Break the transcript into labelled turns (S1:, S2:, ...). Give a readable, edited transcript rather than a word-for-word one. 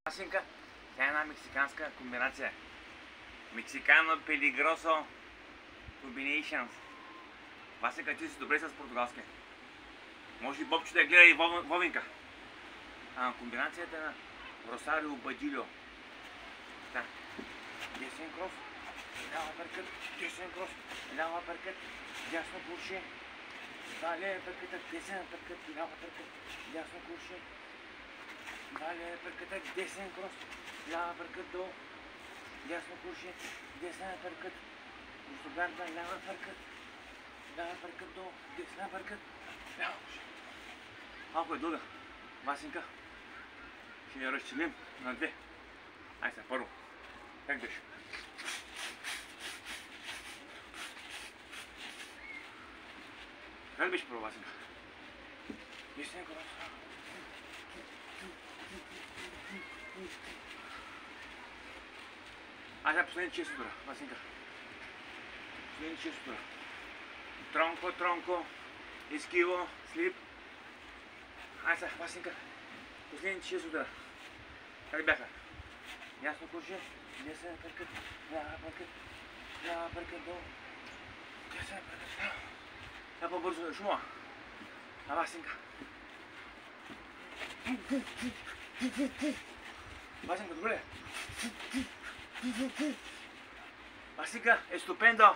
S1: Масинка, тя е една мексиканска комбинация. Мексикано пелигросо combinations. Васенка, ти си добре с португалски. Може и Бобчо да я гледа и Вовинка. Комбинацията на Росарио Бадилио. Да. Десен крос, лява перкът, десен крос, лява перкът, дясно курши. Далее перкът, десен перкът, лява перкът, дясно курши. Далее перкът, десен крос, лява перкът долу, дясно курши, десен перкът, Устрогарда, лява перкът долу, десен перкът, лява курши. Малко е дълга, Васенка. Ще я разчелим на две. Ай сега, първо. Как беше? Как беше първо, Васенка? Десен крос. Ай сега последните 6 удара, Васенка. Последните 6 удара. Тронко, тронко, ескиво, слип. Ай сега, Васенка. Последните 6 удара. Как бяха? Ясно курши, десен перкът, лява перкът долу, десен перкът, лява. Я по-бързо, шума. Васенка. Васенка, добре. Васенка, е ступендо.